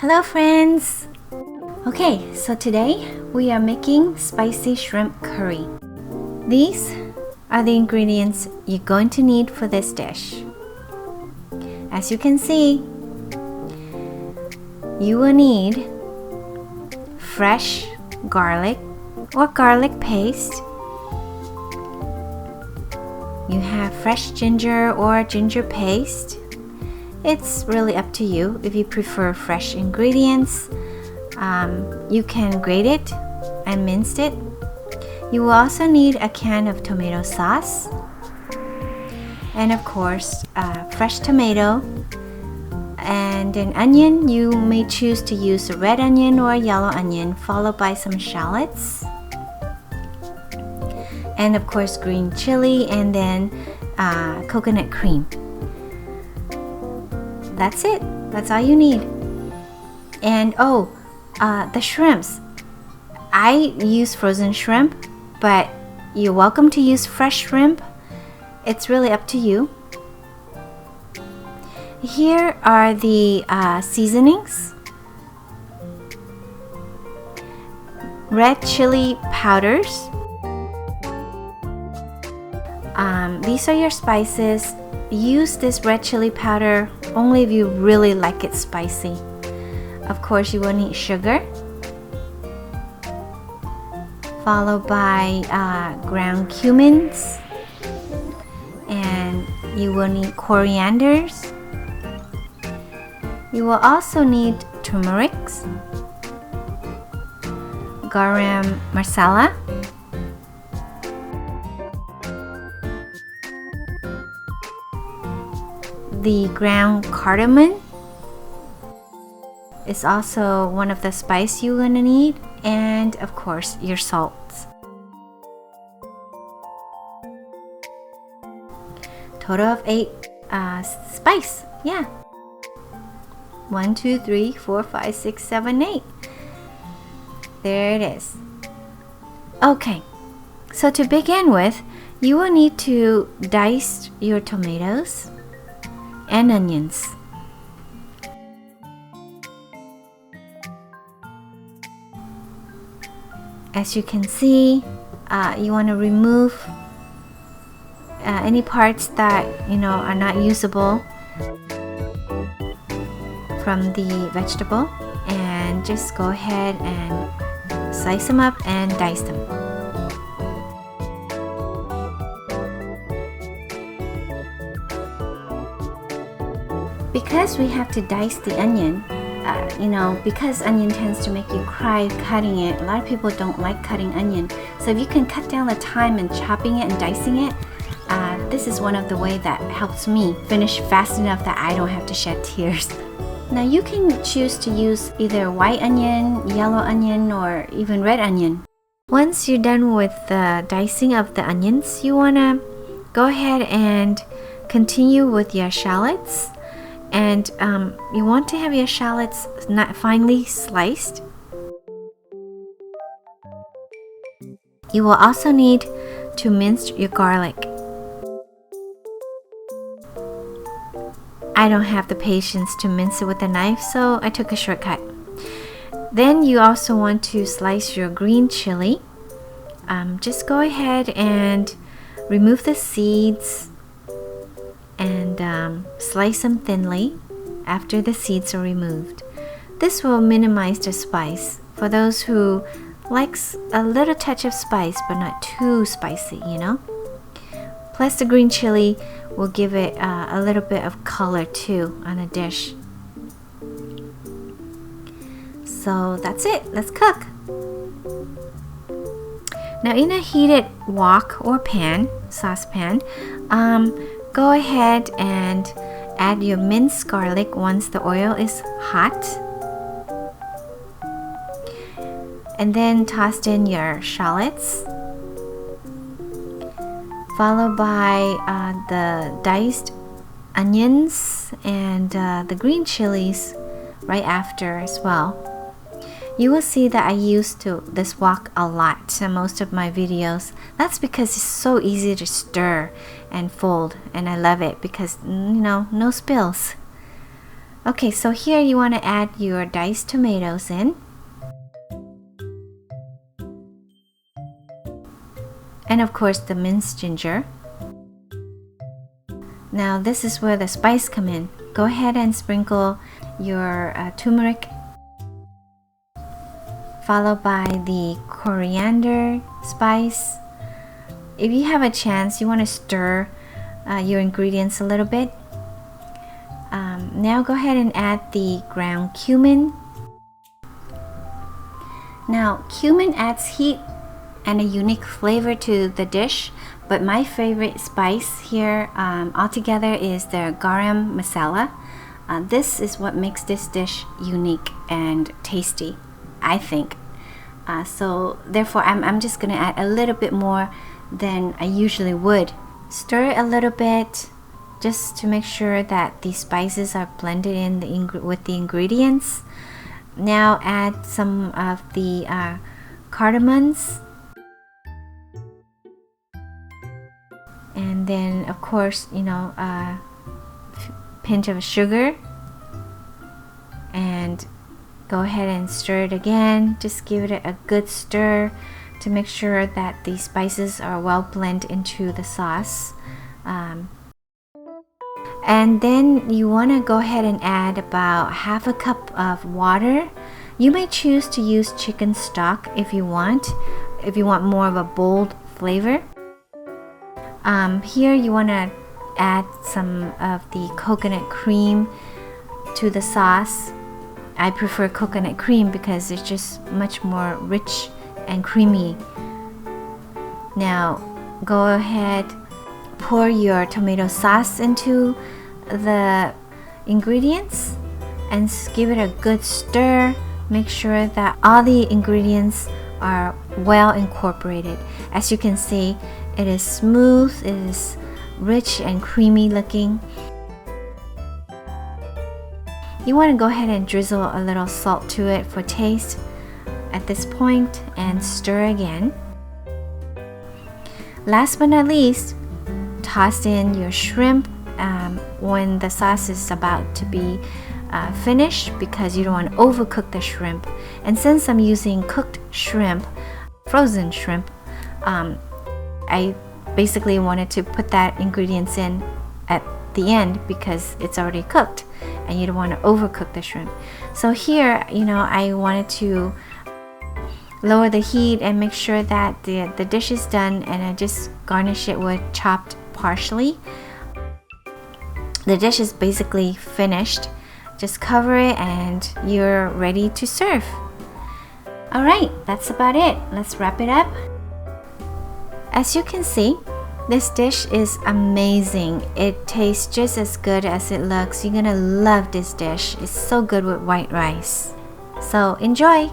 Hello friends! Okay, so today we are making spicy shrimp curry. These are the ingredients you're going to need for this dish. As you can see, you will need fresh garlic or garlic paste. You have fresh ginger or ginger paste. It's really up to you. If you prefer fresh ingredients, you can grate it and mince it. You will also need a can of tomato sauce, and of course, fresh tomato, and an onion. You may choose to use a red onion or a yellow onion, followed by some shallots, and of course green chili, and then coconut cream. That's it. That's all you need. And the shrimps. I use frozen shrimp, but you're welcome to use fresh shrimp. It's really up to you. Here are the seasonings. Red chili powders. These are your spices. Use this red chili powder only if you really like it spicy. Of course, you will need sugar, followed by ground cumins, and you will need corianders. You will also need turmeric, garam masala, the ground cardamom is also one of the spice you're gonna need, and of course your salts. Total of 8 spice. Yeah. 1, 2, 3, 4, 5, 6, 7, 8. There it is. Okay, so to begin with, you will need to dice your tomatoes and onions. As you can see, you want to remove any parts that are not usable from the vegetable, and just go ahead and slice them up and dice them. Because we have to dice the onion, because onion tends to make you cry cutting it, a lot of people don't like cutting onion. So if you can cut down the time in chopping it and dicing it, this is one of the ways that helps me finish fast enough that I don't have to shed tears. Now you can choose to use either white onion, yellow onion, or even red onion. Once you're done with the dicing of the onions, you want to go ahead and continue with your shallots. And you want to have your shallots not finely sliced. You will also need to mince your garlic. I don't have the patience to mince it with a knife, so I took a shortcut. Then you also want to slice your green chili. Just go ahead and remove the seeds and slice them thinly after the seeds are removed. This will minimize the spice for those who likes a little touch of spice but not too spicy, Plus the green chili will give it a little bit of color too on a dish. So that's it. Let's cook. Now in a heated wok or saucepan, go ahead and add your minced garlic once the oil is hot. And then toss in your shallots, followed by the diced onions and the green chilies right after as well. You will see that I use this wok a lot in most of my videos. That's because it's so easy to stir and fold, and I love it because no spills. Okay, so here you want to add your diced tomatoes in. And of course the minced ginger. Now this is where the spice come in. Go ahead and sprinkle your turmeric, followed by the coriander spice. If you have a chance, you want to stir your ingredients a little bit. Now go ahead and add the ground cumin. Now cumin adds heat and a unique flavor to the dish, but my favorite spice here altogether is the garam masala. This is what makes this dish unique and tasty, I think. So therefore I'm just gonna add a little bit more than I usually would. Stir it a little bit just to make sure that the spices are blended in with the ingredients. Now add some of the cardamoms, and then of course a pinch of sugar, and go ahead and stir it again. Just give it a good stir to make sure that the spices are well blended into the sauce. And then you want to go ahead and add about half a cup of water. You may choose to use chicken stock if you want more of a bold flavor. Here you want to add some of the coconut cream to the sauce. I prefer coconut cream because it's just much more rich and creamy. Now go ahead, pour your tomato sauce into the ingredients and give it a good stir. Make sure that all the ingredients are well incorporated. As you can see, it is smooth, it is rich and creamy looking. You want to go ahead and drizzle a little salt to it for taste at this point and stir again. Last but not least, toss in your shrimp when the sauce is about to be finished, because you don't want to overcook the shrimp. And since I'm using cooked shrimp, frozen shrimp, I basically wanted to put that ingredients in at the end because it's already cooked and you don't want to overcook the shrimp. So here, I wanted to lower the heat and make sure that the dish is done, and I just garnish it with chopped parsley. The dish is basically finished. Just cover it and you're ready to serve. Alright, that's about it. Let's wrap it up. As you can see, this dish is amazing. It tastes just as good as it looks. You're gonna love this dish. It's so good with white rice. So enjoy!